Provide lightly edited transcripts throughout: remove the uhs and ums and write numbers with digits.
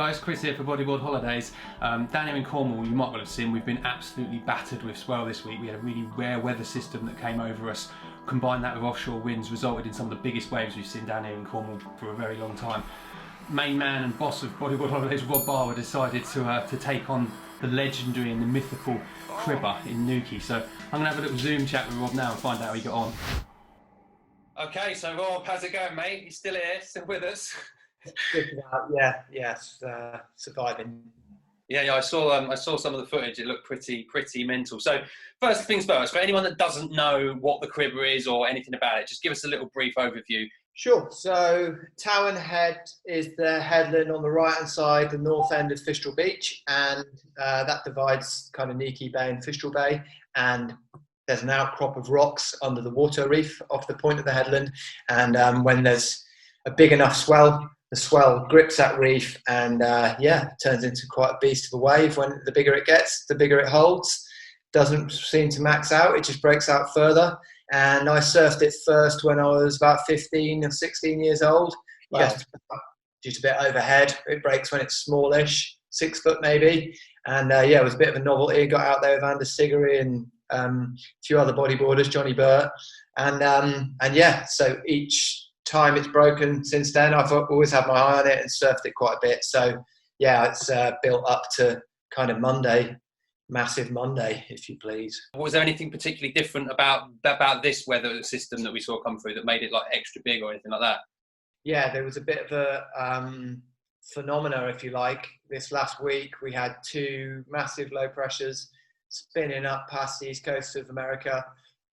guys, Chris here for Bodyboard Holidays. Down here in Cornwall, you might well have seen, we've been absolutely battered with swell this week. We had a really rare weather system that came over us. Combined that with offshore winds, resulted in some of the biggest waves we've seen down here in Cornwall for a very long time. Main man and boss of Bodyboard Holidays, Barber, decided to take on the legendary and the mythical Cribbar in Newquay. So I'm going to have a little Zoom chat with Rob now and find out how he got on. Okay, so Rob, how's it going, mate? You still here? Still with us? Surviving. Yeah, I saw some of the footage. It looked pretty mental. So first things first, for anyone that doesn't know what the Cribbar is or anything about it, just give us a little brief overview. Sure. So Town Head is the headland on the right hand side, the north end of Fistral Beach, and that divides kind of Newquay Bay and Fistral Bay, and there's an outcrop of rocks under the water reef off the point of the headland, and when there's a big enough swell, the swell grips that reef and turns into quite a beast of a wave. When the bigger it gets, the bigger it holds. Doesn't seem to max out, it just breaks out further. And I surfed it first when I was about 15 or 16 years old. Wow. Just a bit overhead. It breaks when it's smallish, 6 foot maybe. And it was a bit of a novelty. Got out there with Anders Siggery and a few other bodyboarders, Johnny Burt. So each time it's broken since then, I've always had my eye on it and surfed it quite a bit. So yeah, it's built up to kind of Monday, massive Monday, if you please. Was there anything particularly different about this weather system that we saw come through that made it like extra big or anything like that? Yeah, there was a bit of a phenomena, if you like. This last week we had 2 massive low pressures spinning up past the east coast of America,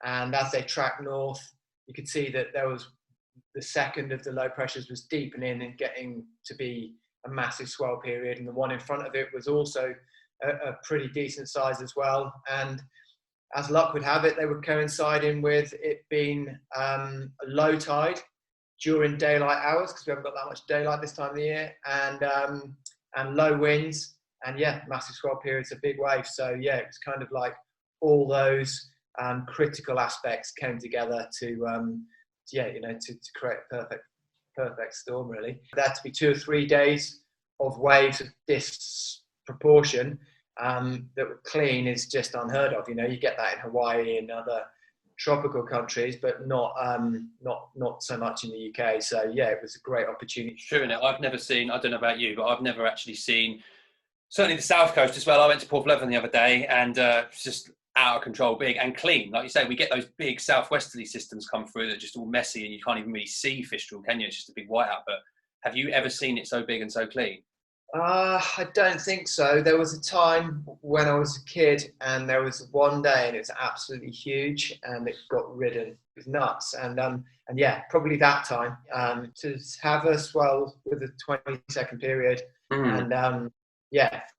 and as they tracked north, you could see that there was the second of the low pressures was deepening and getting to be a massive swell period, and the one in front of it was also a pretty decent size as well. And as luck would have it, they were coinciding with it being a low tide during daylight hours, because we haven't got that much daylight this time of the year, and low winds, and massive swell periods, a big wave. So it was kind of like all those critical aspects came together to create a perfect storm, really. There had to be 2 or 3 days of waves of this proportion that were clean is just unheard of. You get that in Hawaii and other tropical countries, but not so much in the UK. So it was a great opportunity. True, innit? I've never seen, I don't know about you, but I've never actually seen, certainly the south coast as well. I went to Port Leaven the other day, and it's just out of control, big and clean. Like you say, we get those big southwesterly systems come through that are just all messy and you can't even really see Fistral, can you? It's just a big whiteout. But have you ever seen it so big and so clean? I don't think so. There was a time when I was a kid, and there was one day and it was absolutely huge and it got ridden. It was nuts. And probably that time to have a swell with a 20-second period and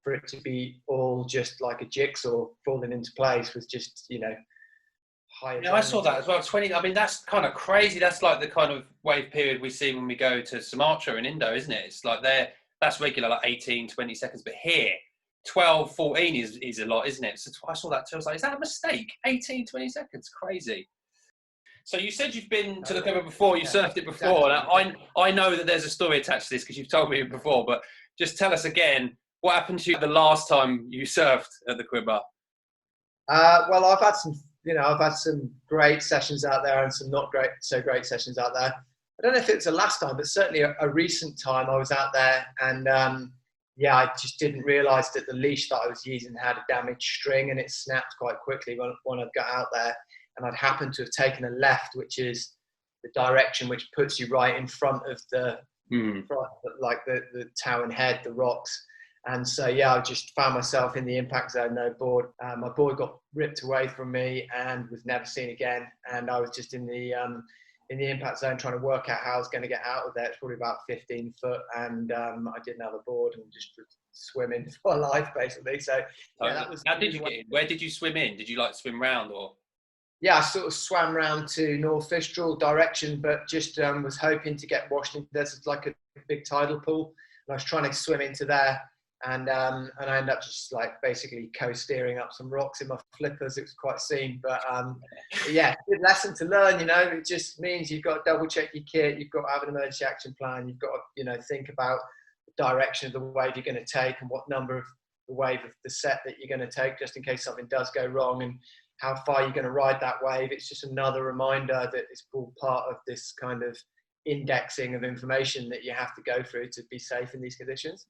for it to be all just like a jigsaw falling into place was just, high. Yeah, I saw that as well. 20. I mean, that's kind of crazy. That's like the kind of wave period we see when we go to Sumatra in Indo, isn't it? It's like that's regular, like 18, 20 seconds. But here, 12, 14 is a lot, isn't it? So I saw that too. I was like, is that a mistake? 18, 20 seconds, crazy. So you said you've been to the Cribbar before, you surfed it before. Now, I know that there's a story attached to this because you've told me before, but just tell us again, what happened to you the last time you surfed at the Cribbar? Well, I've had some great sessions out there and some not so great sessions out there. I don't know if it's the last time, but certainly a recent time I was out there, and I just didn't realise that the leash that I was using had a damaged string, and it snapped quite quickly when I got out there. And I'd happened to have taken a left, which is the direction which puts you right in front of the Town Head, the rocks. And so, I just found myself in the impact zone, no board. My board got ripped away from me and was never seen again. And I was just in the impact zone trying to work out how I was going to get out of there. It's probably about 15 foot. And I didn't have a board and just swimming for life, basically. So, that was... How did you get in? Where did you swim in? Did you swim round or...? Yeah, I sort of swam round to North Fistral direction, but just was hoping to get washed into. There's like a big tidal pool, and I was trying to swim into there, and I ended up just basically co-steering up some rocks in my flippers. It was quite a scene, but good lesson to learn. It just means you've got to double check your kit, you've got to have an emergency action plan, you've got to think about direction of the wave you're going to take and what number of the wave of the set that you're going to take, just in case something does go wrong, and how far you're going to ride that wave. It's just another reminder that it's all part of this kind of indexing of information that you have to go through to be safe in these conditions.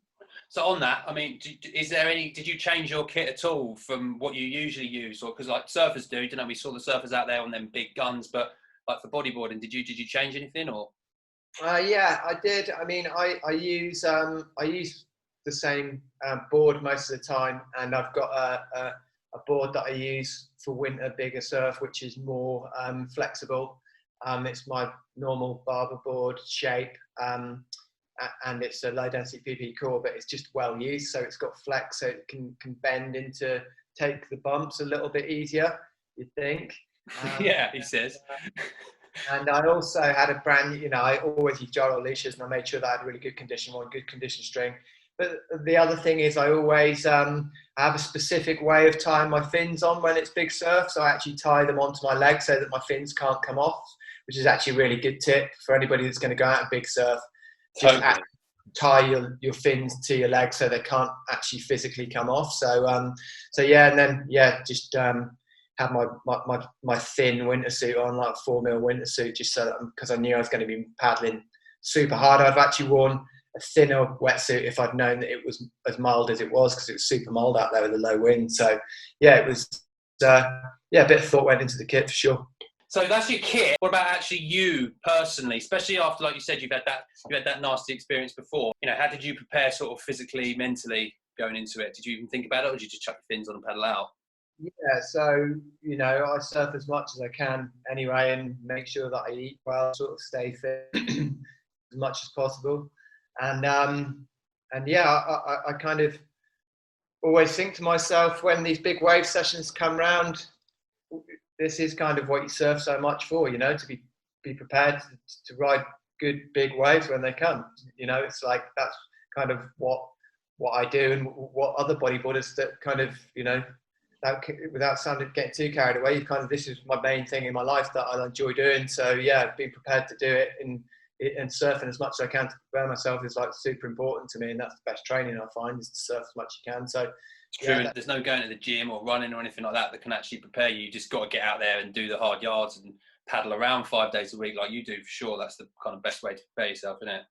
So on that, I mean, did you change your kit at all from what you usually use? Or, because like surfers do, you know, we saw the surfers out there on them big guns, but like for bodyboarding, did you change anything or? Yeah, I did. I mean, I use the same board most of the time, and I've got a board that I use for winter bigger surf, which is more flexible. It's my normal Barber board shape, and it's a low density PP core, but it's just well used, so it's got flex, so it can bend into take the bumps a little bit easier, you'd think. Yeah, he says. And I also had a brand, you know, I always use gyro leashes, and I made sure that I had really good condition one, good condition string. But the other thing is I always have a specific way of tying my fins on when it's big surf. So I actually tie them onto my legs so that my fins can't come off, which is actually a really good tip for anybody that's going to go out and big surf. Just tie your fins to your legs so they can't actually physically come off. So yeah, and then yeah, just have my thin winter suit on, like a 4mm winter suit, just so that, because I knew I was going to be paddling super hard. I've actually worn a thinner wetsuit if I'd known that it was as mild as it was, because it was super mild out there with the low wind. So yeah, it was a bit of thought went into the kit for sure. So that's your kit. What about actually you personally, especially after, like you said, you had that nasty experience before? You know, how did you prepare sort of physically, mentally going into it? Did you even think about it, or did you just chuck your fins on and paddle out? Yeah, so, you know, I surf as much as I can anyway, and make sure that I eat well, sort of stay fit as much as possible. And yeah, I kind of always think to myself, when these big wave sessions come round, this is kind of what you surf so much for, you know, to be prepared to ride good big waves when they come. You know, it's like, that's kind of what I do, and what other bodyboarders that kind of, you know, without getting too carried away, this is my main thing in my life that I enjoy doing. So yeah, being prepared to do it and surfing as much as I can to prepare myself is like super important to me, and that's the best training I find, is to surf as much as you can. So it's true. There's no going to the gym or running or anything like that can actually prepare you. You just got to get out there and do the hard yards and paddle around 5 days a week like you do, for sure. That's the kind of best way to prepare yourself, isn't it?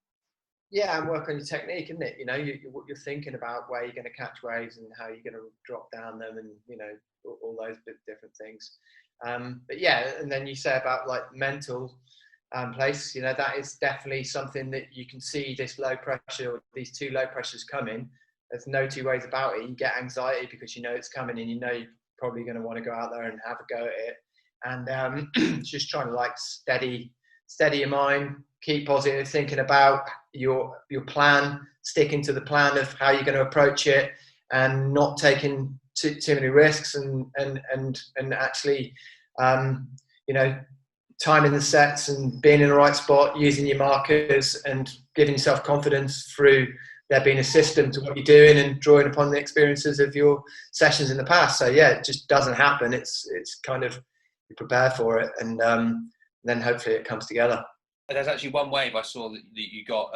Yeah, and work on your technique, isn't it? You know, you're thinking about where you're going to catch waves and how you're going to drop down them, and, you know, all those different things. But yeah, and then you say about like mental place, you know, that is definitely something that you can see this low pressure, or these two low pressures coming. There's no two ways about it. You get anxiety because you know it's coming, and you know you're probably going to want to go out there and have a go at it. And just trying to like steady your mind, keep positive, thinking about your plan, sticking to the plan of how you're going to approach it, and not taking too many risks, and actually, you know, timing the sets and being in the right spot, using your markers, and giving yourself confidence through there being a system to what you're doing, and drawing upon the experiences of your sessions in the past. So yeah, it just doesn't happen. It's kind of, you prepare for it, and then hopefully it comes together. There's actually one wave I saw that you got.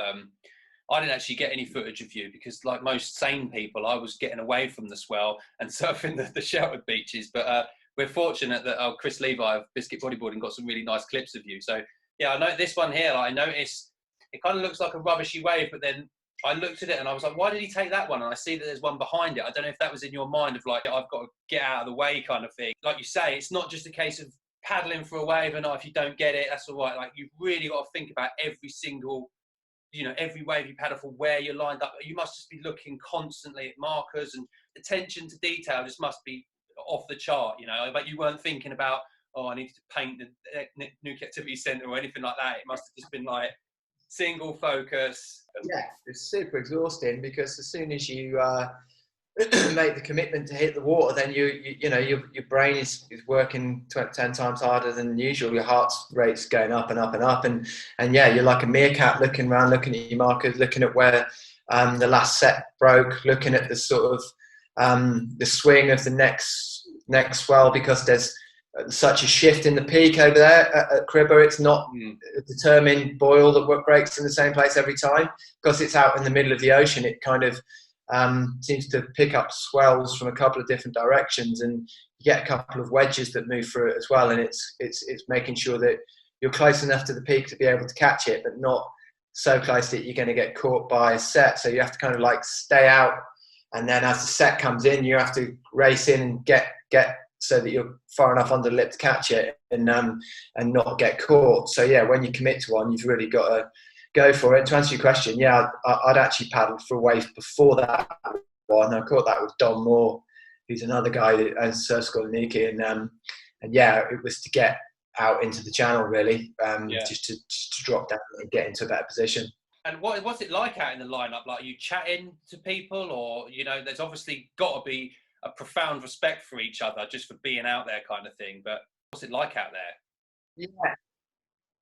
I didn't actually get any footage of you because, like most sane people, I was getting away from the swell and surfing the sheltered beaches. But we're fortunate that Chris Levi of Biscuit Bodyboarding got some really nice clips of you. So yeah, I know this one here. I noticed it kind of looks like a rubbishy wave, but then I looked at it and I was like, why did he take that one? And I see that there's one behind it. I don't know if that was in your mind of like, I've got to get out of the way kind of thing. Like you say, it's not just a case of paddling for a wave and if you don't get it, that's all right. Like, you've really got to think about every single, you know, every wave you paddle for, where you're lined up. You must just be looking constantly at markers, and attention to detail just must be off the chart, you know. But you weren't thinking about, oh, I need to paint the Newquay Activity Centre or anything like that. It must have just been like single focus. Yeah, it's super exhausting, because as soon as you make the commitment to hit the water, then you know your brain is working 10 times harder than usual. Your heart rate's going up and up and up, and yeah, you're like a meerkat looking around, looking at your markers, looking at where the last set broke, looking at the sort of the swing of the next swell, because there's such a shift in the peak over there at Cribbar. It's not a determined boil that breaks in the same place every time, because it's out in the middle of the ocean. It kind of seems to pick up swells from a couple of different directions, and you get a couple of wedges that move through it as well. And it's making sure that you're close enough to the peak to be able to catch it, but not so close that you're going to get caught by a set. So you have to kind of like stay out, and then as the set comes in, you have to race in and get so that you're far enough under the lip to catch it and not get caught. So yeah, when you commit to one, you've really got to go for it. To answer your question, yeah, I'd actually paddled for a wave before that one. I caught that with Don Moore, who's another guy that owns surf school in Newquay, and yeah, it was to get out into the channel really, just to drop down and get into a better position. And what's it like out in the lineup? Like, are you chatting to people, or there's obviously got to be a profound respect for each other just for being out there, kind of thing. But what's it like out there? Yeah,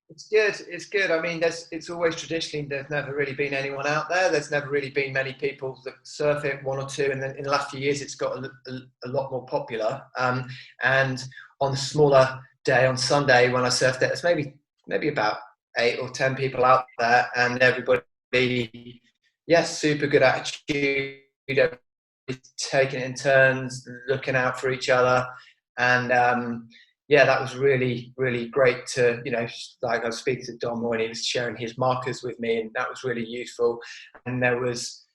it's good. It's good. I mean, it's always traditionally, there's never really been anyone out there. There's never really been many people that surf it, one or two. And then in the last few years, it's got a lot more popular. And on a smaller day, on Sunday, when I surfed it, it's maybe about 8 or 10 people out there, and everybody, yes, super good attitude, taking it in turns, looking out for each other. And yeah, that was really, really great to, like I was speaking to Don Moore, and he was sharing his markers with me, and that was really useful. And there was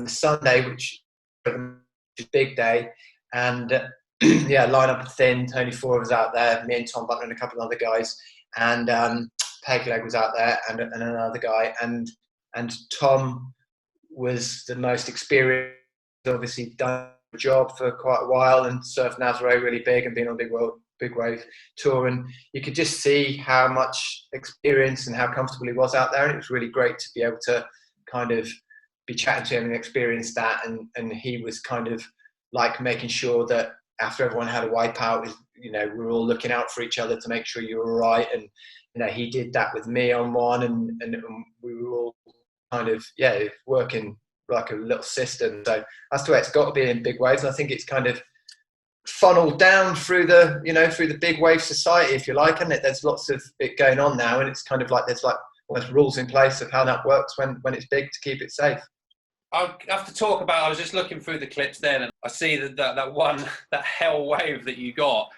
Sunday, which is a big day, and yeah, line up thin, only 4 of us out there, me and Tom Butler and a couple of other guys, and Peg Leg was out there, and another guy, and Tom was the most experienced, obviously done a job for quite a while and surfed Nazare really big and been on big wave tour, and you could just see how much experience and how comfortable he was out there, and it was really great to be able to kind of be chatting to him and experience that, and he was kind of like making sure that after everyone had a wipe out, we were all looking out for each other to make sure you were all right, and he did that with me on one, and we were all kind of working like a little system. So that's the way it's got to be in big waves, and I think it's kind of funneled down through the through the big wave society, if you like, and there's lots of it going on now, and it's kind of like there's like almost rules in place of how that works when it's big to keep it safe. I have to talk about, I was just looking through the clips then, and I see that hell wave that you got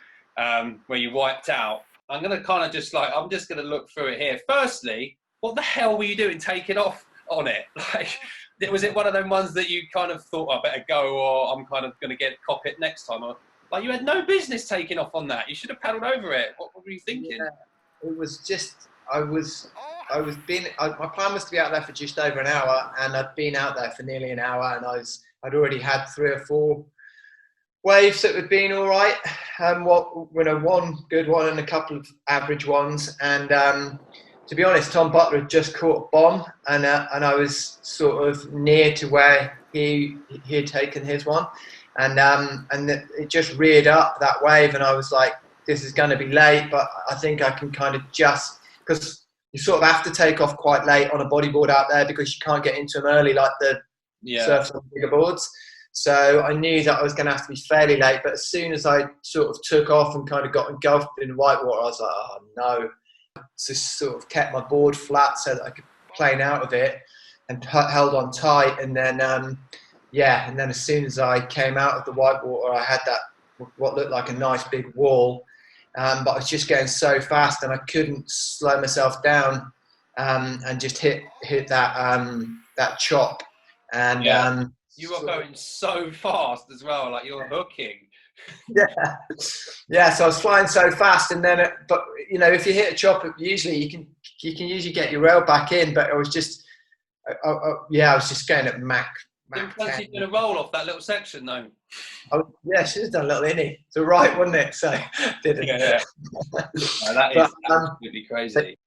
where you wiped out. I'm going to kind of I'm just going to look through it here. Firstly, what the hell were you doing taking off on it? Like, was it one of them ones that you kind of thought, I better go, or I'm kind of going to cop it next time? Or, like, you had no business taking off on that. You should have paddled over it. What were you thinking? Yeah, it was just, my plan was to be out there for just over an hour, and I'd been out there for nearly an hour, and I'd already had 3 or 4 waves that had been all right. One good one and a couple of average ones. And to be honest, Tom Butler had just caught a bomb, and I was sort of near to where he had taken his one, and it just reared up that wave, and I was like, this is going to be late, but I think I can kind of just, because you sort of have to take off quite late on a bodyboard out there because you can't get into them early like the surfs on bigger boards. So I knew that I was going to have to be fairly late, but as soon as I sort of took off and kind of got engulfed in the white water, I was like, oh no. Just sort of kept my board flat so that I could plane out of it and held on tight. And then, and then as soon as I came out of the white water, I had that, what looked like a nice big wall. But I was just going so fast and I couldn't slow myself down, and just hit that chop. And you were going so fast as well, like you're hooking. Yeah. So I was flying so fast, and then, but if you hit a chop, usually you can usually get your rail back in. But I was just, I was just going at Mach. Didn't fancy doing a roll off that little section though. I should have done a little innie. It's all right, wasn't it? So didn't. Yeah. No, that is absolutely crazy.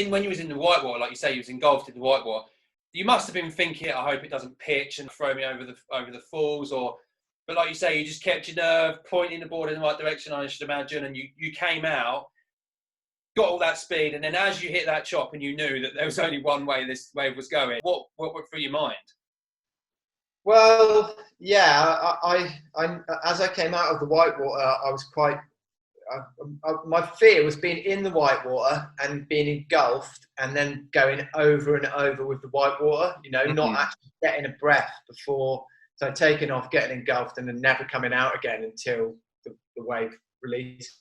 When you was in the white water, like you say, you was engulfed in the white water. You must have been thinking, I hope it doesn't pitch and throw me over the falls, but like you say, you just kept your nerve, pointing the board in the right direction, I should imagine, and you came out, got all that speed, and then as you hit that chop and you knew that there was only one way this wave was going, what went through your mind? Well, yeah, I as I came out of the white water, I was quite my fear was being in the white water and being engulfed and then going over and over with the white water, you know, not actually getting a breath before. So taking off, getting engulfed, and then never coming out again until the wave release,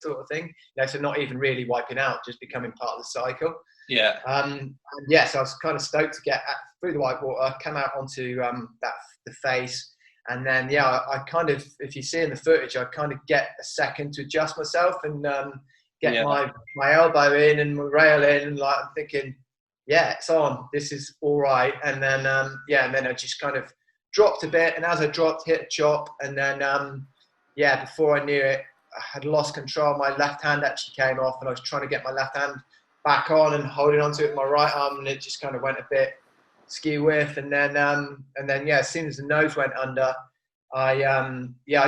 sort of thing. You know, so not even really wiping out, just becoming part of the cycle. Yeah. So I was kind of stoked to get through the white water, come out onto the face. And then, I kind of, if you see in the footage, I kind of get a second to adjust myself and get my elbow in and my rail in, and like I'm thinking, it's on. This is all right. And then, and then I just kind of dropped a bit. And as I dropped, hit a chop. And then, before I knew it, I had lost control. My left hand actually came off, and I was trying to get my left hand back on and holding onto it with my right arm, and it just kind of went a bit skew with, and then as soon as the nose went under, I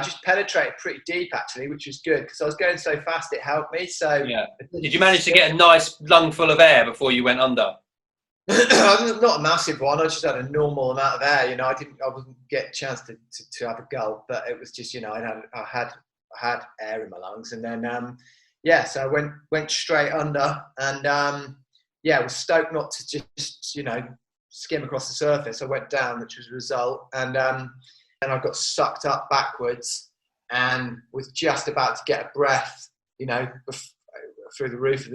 just penetrated pretty deep actually, which was good because I was going so fast. It helped me. So did you manage to get a nice lung full of air before you went under? Not a massive one. I just had a normal amount of air. You know, I wouldn't get a chance to have a gulp, but it was just, you know, I had air in my lungs, and then so I went straight under, and I was stoked not to just, you know, skim across the surface. I went down, which was a result, and I got sucked up backwards and was just about to get a breath, you know, through the roof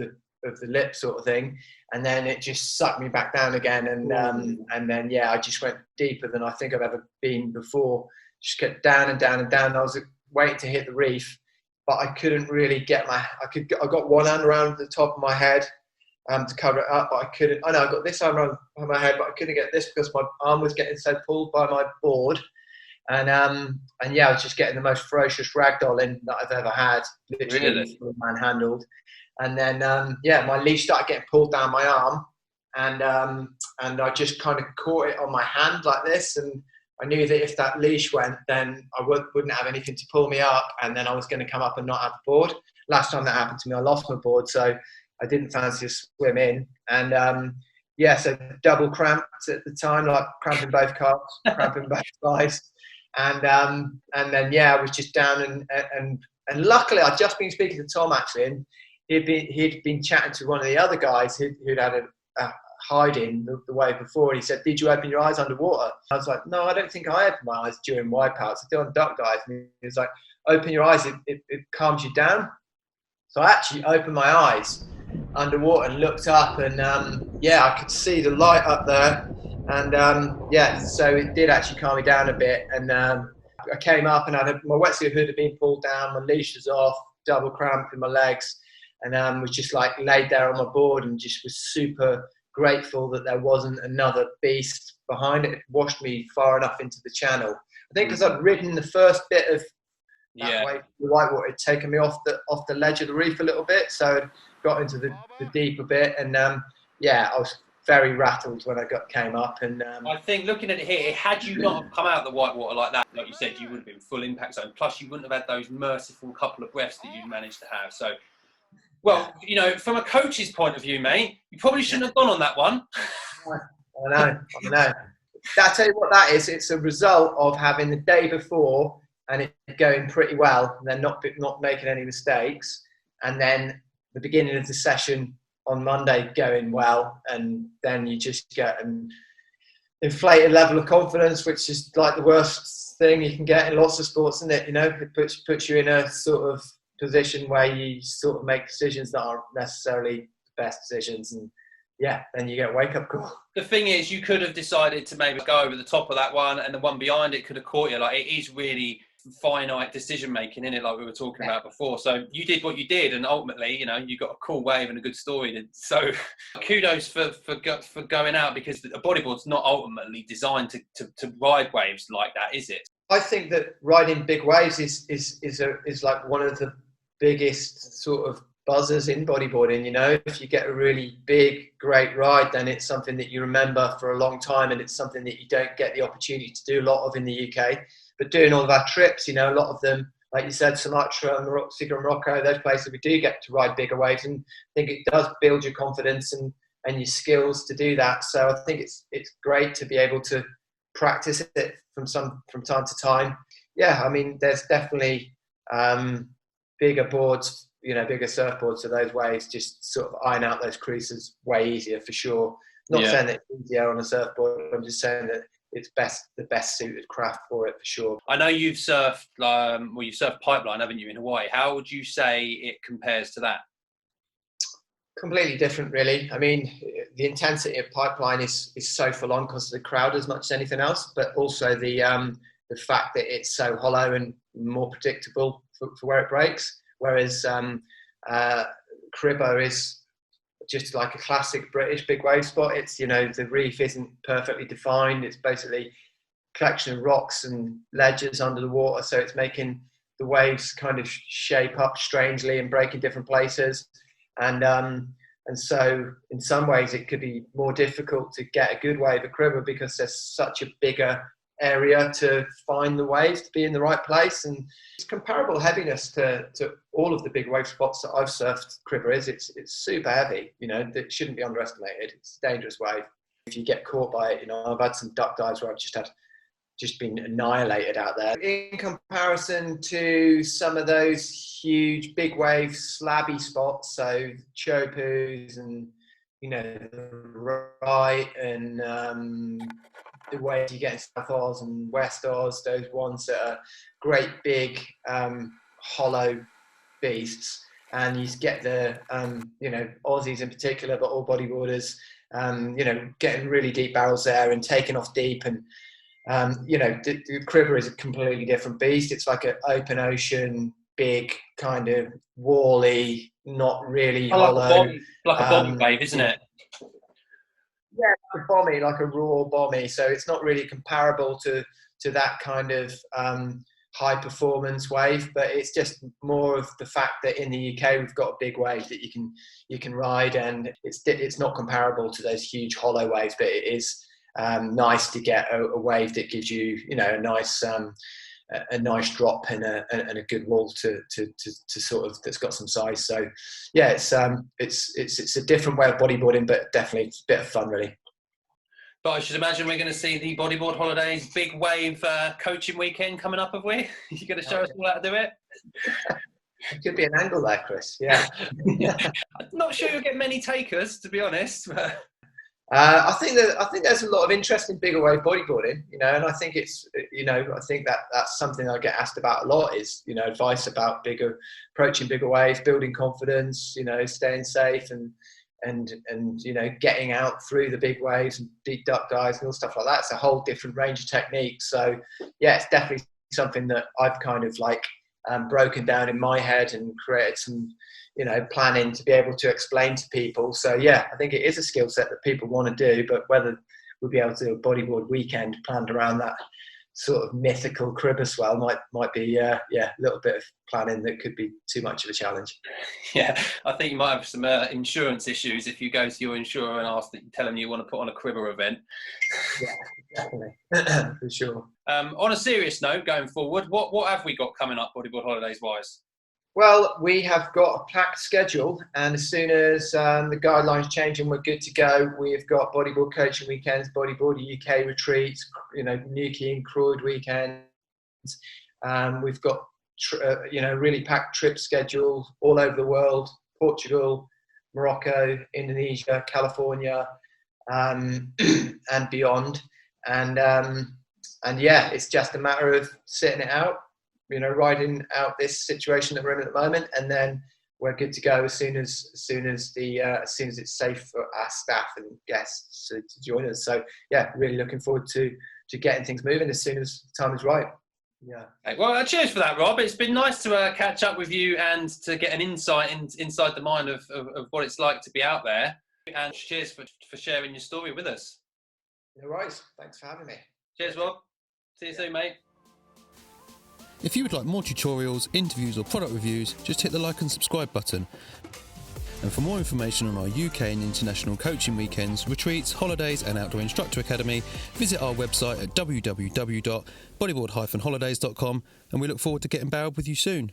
of the lip sort of thing, and then it just sucked me back down again, and then I just went deeper than I think I've ever been before. Just kept down and down and down. I was waiting to hit the reef, but I couldn't really get I got one hand around the top of my head to cover it up, but I couldn't. I got this arm around my head, but I couldn't get this because my arm was getting so pulled by my board. And I was just getting the most ferocious ragdolling that I've ever had, literally manhandled. And then my leash started getting pulled down my arm, and I just kind of caught it on my hand like this, and I knew that if that leash went, then I wouldn't have anything to pull me up, and then I was going to come up and not have a board. Last time that happened to me, I lost my board, so I didn't fancy a swim in, and so double cramped at the time, like cramping both calves, cramping both thighs, and then I was just down, and luckily I'd just been speaking to Tom actually, and he'd been chatting to one of the other guys who'd had a hiding the way before, and he said, "Did you open your eyes underwater?" I was like, "No, I don't think I opened my eyes during wipeouts. I do on duck dives." And he was like, "Open your eyes, it calms you down." So I actually opened my eyes underwater and looked up, and I could see the light up there, and so it did actually calm me down a bit. And I came up, and my wetsuit hood had been pulled down, my leash was off, double cramp in my legs, and was just like laid there on my board, and just was super grateful that there wasn't another beast behind it. It washed me far enough into the channel. I think because I'd ridden the first bit of that way, the whitewater had taken me off the ledge of the reef a little bit, so I got into the deeper bit, and I was very rattled when I came up. And I think looking at it here, had you not have come out of the whitewater like that, like you said, you would have been full impact zone. Plus, you wouldn't have had those merciful couple of breaths that you managed to have. So, well, you know, from a coach's point of view, mate, you probably shouldn't have gone on that one. I know. I'll tell you what that is. It's a result of having the day before and it going pretty well, and then not making any mistakes, and then the beginning of the session on Monday going well, and then you just get an inflated level of confidence, which is like the worst thing you can get in lots of sports, isn't it? You know, it puts you in a sort of position where you sort of make decisions that aren't necessarily the best decisions, and then you get a wake-up call. The thing is, you could have decided to maybe go over the top of that one, and the one behind it could have caught you. Like, it is really finite decision making, in it, like we were talking about before. So you did what you did, and ultimately, you know, you got a cool wave and a good story. So kudos for going out, because a bodyboard's not ultimately designed to ride waves like that, is it? I think that riding big waves is like one of the biggest sort of buzzers in bodyboarding. You know, if you get a really big, great ride, then it's something that you remember for a long time, and it's something that you don't get the opportunity to do a lot of in the UK. But doing all of our trips, you know, a lot of them, like you said, SUMATRA, Morocco, those places, we do get to ride bigger waves, and I think it does build your confidence and your skills to do that. So I think it's great to be able to practice it from time to time. Yeah, I mean, there's definitely bigger boards, bigger surfboards, so those waves just sort of iron out those creases way easier for sure. Not saying that it's easier on a surfboard, I'm just saying that it's the best suited craft for it for sure. I know you've surfed, you've surfed pipeline, haven't you, in Hawaii? How would you say it compares to that? Completely different, really. I mean, the intensity of pipeline is so full on because of the crowd as much as anything else, but also the fact that it's so hollow and more predictable for where it breaks. Whereas Cribbar is just like a classic British big wave spot. It's, the reef isn't perfectly defined. It's basically a collection of rocks and ledges under the water. So it's making the waves kind of shape up strangely and break in different places. And so in some ways it could be more difficult to get a good wave at Cribbar because there's such a bigger area to find the waves to be in the right place. And it's comparable heaviness to all of the big wave spots that I've surfed. Cribbar is it's super heavy, that shouldn't be underestimated. It's a dangerous wave if you get caught by it. I've had some duck dives where I've just been annihilated out there. In comparison to some of those huge big wave slabby spots, so Chopus and right and the waves you get in South Oz and West Oz, those ones that are great big hollow beasts, and you get the Aussies in particular, but all bodyboarders getting really deep barrels there and taking off deep. And the Cribbar is a completely different beast. It's like an open ocean, big kind of wally, not really hollow. Like a bomb wave, isn't it? Yeah, like a bommy, like a raw bommy. So it's not really comparable to that kind of high performance wave, but it's just more of the fact that in the UK we've got a big wave that you can ride, and it's not comparable to those huge hollow waves, but it is nice to get a wave that gives you a nice drop and a good wall to sort of that's got some size. So yeah, it's a different way of bodyboarding, but definitely a bit of fun, really. But I should imagine we're going to see the Bodyboard Holidays big wave coaching weekend coming up, have we? You're going to show us all how to do it? It could be an angle there, Chris. Yeah. I'm not sure you'll get many takers, to be honest. But I think there's a lot of interest in bigger wave bodyboarding, and I think I think that's something I get asked about a lot is, advice about approaching bigger waves, building confidence, staying safe and getting out through the big waves and deep duck dives and all stuff like that. It's a whole different range of techniques. So yeah, it's definitely something that I've kind of broken down in my head and created some planning to be able to explain to people. So yeah, I think it is a skill set that people want to do, but whether we'll be able to do a bodyboard weekend planned around that sort of mythical Cribbar swell might be a little bit of planning that could be too much of a challenge. Yeah, I think you might have some insurance issues if you go to your insurer and tell them you want to put on a Cribbar event. Yeah, definitely. For sure. On a serious note, going forward, what have we got coming up Bodyboard Holidays wise? Well, we have got a packed schedule, and as soon as the guidelines change and we're good to go, we've got bodyboard coaching weekends, bodyboarder UK retreats, Newquay and Croyd weekends. We've got really packed trip schedule all over the world: Portugal, Morocco, Indonesia, California, and beyond. And yeah, it's just a matter of sitting it out. Riding out this situation that we're in at the moment, and then we're good to go as soon as it's safe for our staff and guests to join us. So yeah, really looking forward to getting things moving as soon as the time is right. Yeah. Well, cheers for that, Rob. It's been nice to catch up with you and to get an insight inside the mind of what it's like to be out there. And cheers for sharing your story with us. No worries. Thanks for having me. Cheers, Rob. See you soon, mate. If you would like more tutorials, interviews or product reviews, just hit the like and subscribe button. And for more information on our UK and international coaching weekends, retreats, holidays and Outdoor Instructor Academy, visit our website at www.bodyboard-holidays.com, and we look forward to getting barreled with you soon.